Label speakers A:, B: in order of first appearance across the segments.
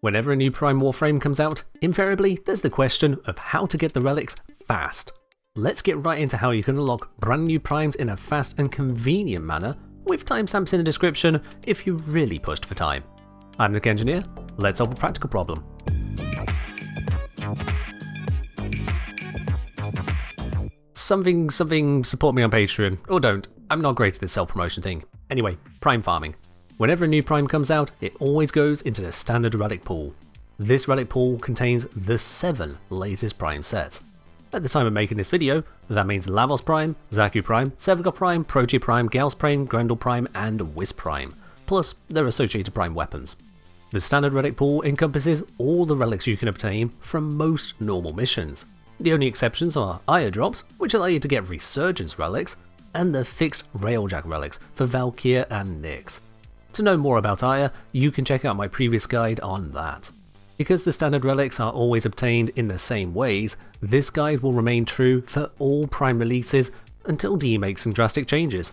A: Whenever a new Prime Warframe comes out, invariably there's the question of how to get the relics fast. Let's get right into how you can unlock brand new primes in a fast and convenient manner, with timestamps in the description if you really pushed for time. I'm Nick Engineer, let's solve a practical problem. Something, support me on Patreon, or don't, I'm not great at this self-promotion thing. Anyway, prime farming. Whenever a new prime comes out, it always goes into the standard relic pool. This relic pool contains the 7 latest prime sets. At the time of making this video, that means Lavos Prime, Zaku Prime, Sevago Prime, Protea Prime, Gauss Prime, Grendel Prime, and Wisp Prime, plus their associated prime weapons. The standard relic pool encompasses all the relics you can obtain from most normal missions. The only exceptions are Aya drops, which allow you to get Resurgence relics, and the fixed Railjack relics for Valkyr and Nyx. To know more about Aya, you can check out my previous guide on that. Because the standard relics are always obtained in the same ways, this guide will remain true for all Prime releases until DE makes some drastic changes.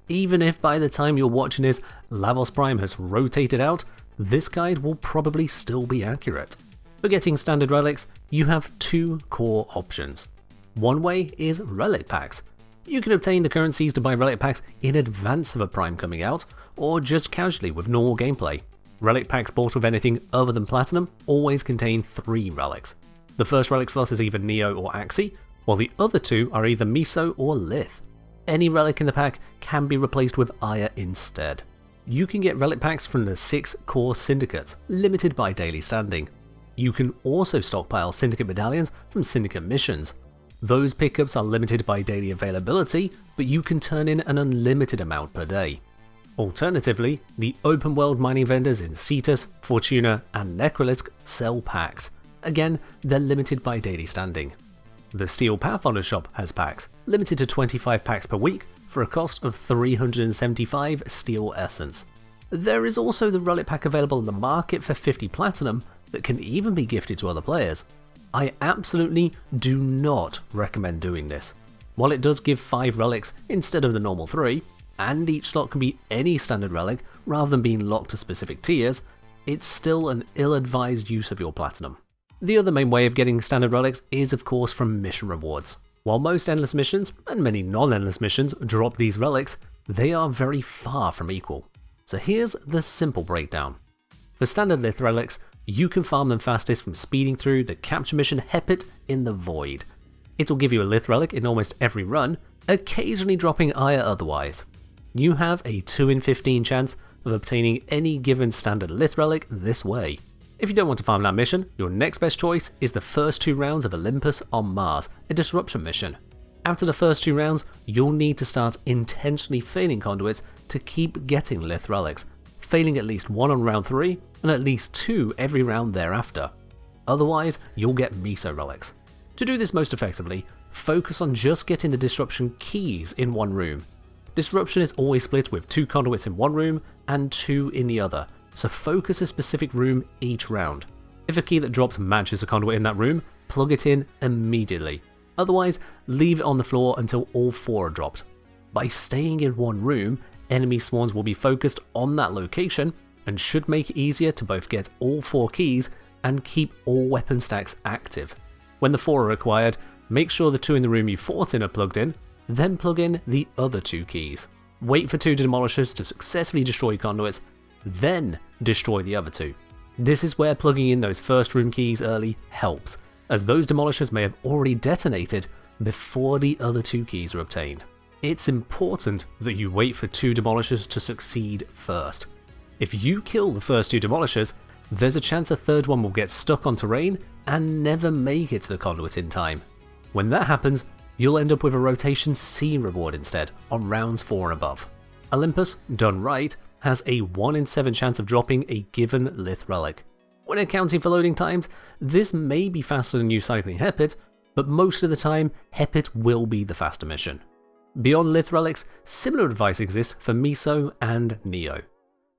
A: Even if by the time you're watching this, Lavos Prime has rotated out, this guide will probably still be accurate. For getting standard relics, you have 2 core options. One way is relic packs. You can obtain the currencies to buy relic packs in advance of a Prime coming out, or just casually with normal gameplay. Relic packs bought with anything other than Platinum always contain 3 relics. The first relic slot is either Neo or Axii, while the other 2 are either Miso or Lith. Any relic in the pack can be replaced with Aya instead. You can get relic packs from the 6 core syndicates, limited by daily standing. You can also stockpile syndicate medallions from syndicate missions. Those pickups are limited by daily availability, but you can turn in an unlimited amount per day. Alternatively, the open world mining vendors in Cetus, Fortuna, and Necrolisk sell packs. Again, they're limited by daily standing. The Steel Pathfinder shop has packs, limited to 25 packs per week for a cost of 375 Steel Essence. There is also the relic pack available in the market for 50 Platinum that can even be gifted to other players. I absolutely do not recommend doing this. While it does give 5 relics instead of the normal 3, and each slot can be any standard relic rather than being locked to specific tiers, it's still an ill-advised use of your Platinum. The other main way of getting standard relics is of course from mission rewards. While most endless missions, and many non-endless missions, drop these relics, they are very far from equal. So here's the simple breakdown. For standard Lith relics, you can farm them fastest from speeding through the capture mission Hepit in the Void. It'll give you a Lith relic in almost every run, occasionally dropping Aya otherwise. You have a 2 in 15 chance of obtaining any given standard Lith relic this way. If you don't want to farm that mission, your next best choice is the first 2 rounds of Olympus on Mars, a disruption mission. After the first 2 rounds, you'll need to start intentionally failing conduits to keep getting Lith relics, failing at least 1 on round 3 and at least 2 every round thereafter. Otherwise, you'll get Miso relics. To do this most effectively, focus on just getting the disruption keys in one room. Disruption is always split with 2 conduits in one room and 2 in the other, so focus a specific room each round. If a key that drops matches a conduit in that room, plug it in immediately. Otherwise, leave it on the floor until all 4 are dropped. By staying in one room, enemy spawns will be focused on that location and should make it easier to both get all 4 keys and keep all weapon stacks active. When the 4 are required, make sure the 2 in the room you fought in are plugged in, then plug in the other 2 keys. Wait for 2 demolishers to successfully destroy conduits, then destroy the other 2. This is where plugging in those first room keys early helps, as those demolishers may have already detonated before the other 2 keys are obtained. It's important that you wait for 2 demolishers to succeed first. If you kill the first 2 demolishers, there's a chance a third one will get stuck on terrain and never make it to the conduit in time. When that happens, you'll end up with a rotation C reward instead on rounds 4 and above. Olympus, done right, has a 1 in 7 chance of dropping a given Lith relic. When accounting for loading times, this may be faster than you cycling Hepit, but most of the time, Hepit will be the faster mission. Beyond Lith relics, similar advice exists for Miso and Neo.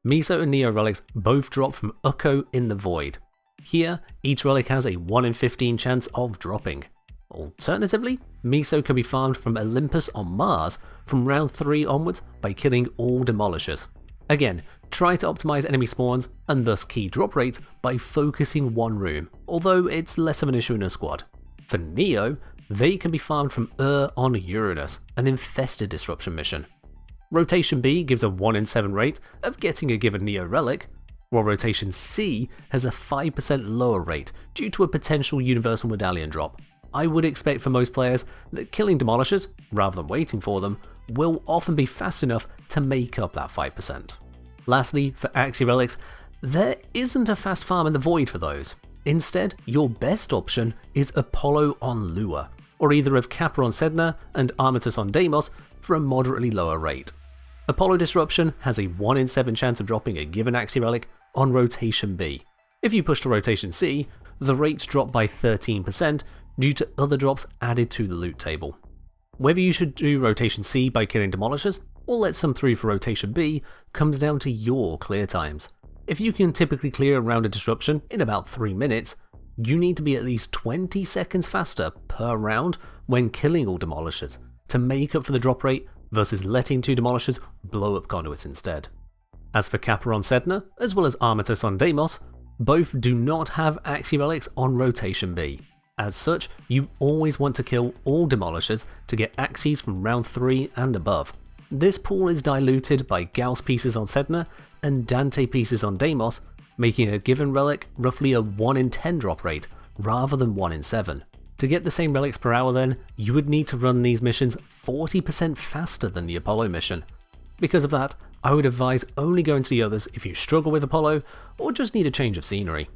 A: Miso and Neo relics both drop from Ukko in the Void. Here, each relic has a 1 in 15 chance of dropping. Alternatively, Miso can be farmed from Olympus on Mars from round 3 onwards by killing all demolishers. Again, try to optimize enemy spawns and thus key drop rates by focusing one room, although it's less of an issue in a squad. For Neo, they can be farmed from on Uranus, an infested disruption mission. Rotation B gives a 1 in 7 rate of getting a given Neo relic, while Rotation C has a 5% lower rate due to a potential universal medallion drop. I would expect for most players that killing demolishers, rather than waiting for them, will often be fast enough to make up that 5%. Lastly, for Axii relics, there isn't a fast farm in the void for those. Instead, your best option is Apollo on Lua, or either of Kappa on Sedna and Armistice on Deimos for a moderately lower rate. Apollo Disruption has a 1 in 7 chance of dropping a given Axii relic on Rotation B. If you push to Rotation C, the rates drop by 13% due to other drops added to the loot table. Whether you should do Rotation C by killing demolishers, or let some through for Rotation B, comes down to your clear times. If you can typically clear a round of disruption in about 3 minutes, you need to be at least 20 seconds faster per round when killing all demolishers to make up for the drop rate versus letting 2 demolishers blow up conduits instead. As for Kappa on Sedna, as well as Armistice on Deimos, both do not have Axii relics on Rotation B. As such, you always want to kill all demolishers to get Axies from round 3 and above. This pool is diluted by Gauss pieces on Sedna and Dante pieces on Deimos, making a given relic roughly a 1 in 10 drop rate rather than 1 in 7. To get the same relics per hour then, you would need to run these missions 40% faster than the Apollo mission. Because of that, I would advise only going to the others if you struggle with Apollo or just need a change of scenery.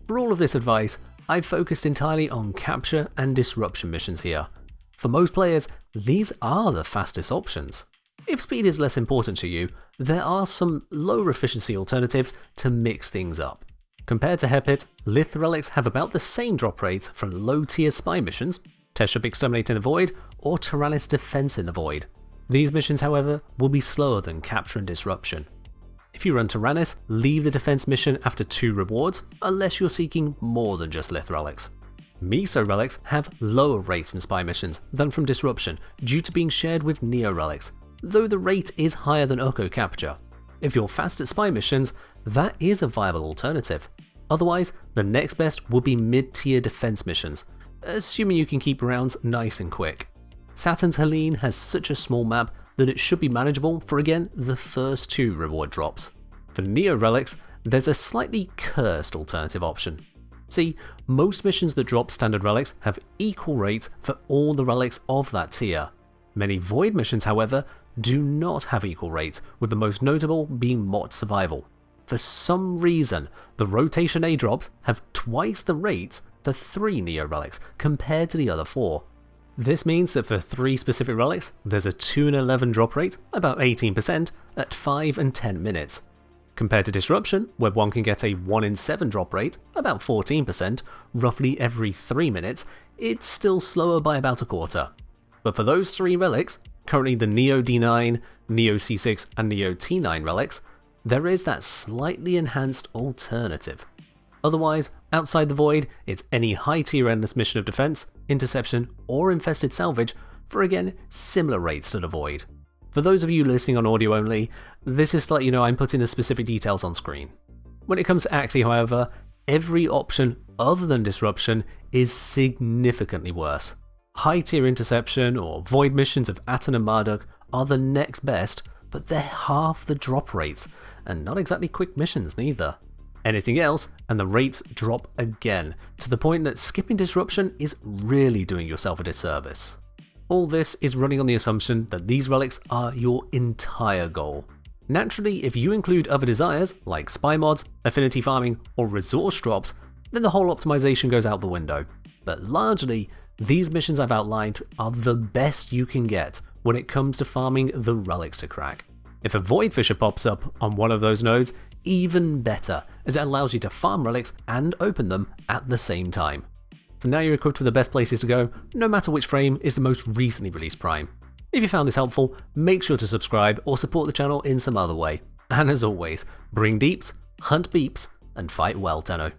A: For all of this advice, I've focused entirely on capture and disruption missions here. For most players, these are the fastest options. If speed is less important to you, there are some lower efficiency alternatives to mix things up. Compared to Hepit, Lith relics have about the same drop rates from low tier spy missions, Teshub Exterminate in the Void, or Tyrannus Defense in the Void. These missions, however, will be slower than capture and disruption. If you run Tyrannus, leave the defense mission after 2 rewards, unless you're seeking more than just Lith relics. Meso relics have lower rates from spy missions than from disruption due to being shared with Neo relics, though the rate is higher than Urko capture. If you're fast at spy missions, that is a viable alternative. Otherwise, the next best would be mid-tier defense missions, assuming you can keep rounds nice and quick. Saturn's Helene has such a small map that it should be manageable for again the first 2 reward drops. For Neo relics, there's a slightly cursed alternative option. See, most missions that drop standard relics have equal rates for all the relics of that tier. Many Void missions, however, do not have equal rates, with the most notable being Mott Survival. For some reason, the Rotation A drops have twice the rates for 3 Neo relics compared to the other 4. This means that for 3 specific relics, there's a 2 in 11 drop rate, about 18%, at 5 and 10 minutes. Compared to Disruption, where one can get a 1 in 7 drop rate, about 14%, roughly every 3 minutes, it's still slower by about a quarter. But for those 3 relics, currently the Neo D9, Neo C6 and Neo T9 relics, there is that slightly enhanced alternative. Otherwise, outside the Void, it's any high tier endless mission of defense, interception or infested salvage for again similar rates to the Void. For those of you listening on audio only, this is to let you know I'm putting the specific details on screen. When it comes to Axii, however, every option other than disruption is significantly worse. High tier interception or Void missions of Aten and Marduk are the next best, but they're half the drop rates, and not exactly quick missions neither. Anything else, and the rates drop again, to the point that skipping disruption is really doing yourself a disservice. All this is running on the assumption that these relics are your entire goal. Naturally, if you include other desires, like spy mods, affinity farming, or resource drops, then the whole optimization goes out the window. But largely, these missions I've outlined are the best you can get when it comes to farming the relics to crack. If a Void Fisher pops up on one of those nodes, even better, as it allows you to farm relics and open them at the same time. So now you're equipped with the best places to go, no matter which frame is the most recently released Prime. If you found this helpful, make sure to subscribe or support the channel in some other way. And as always, bring deeps, hunt beeps, and fight well, Tenno.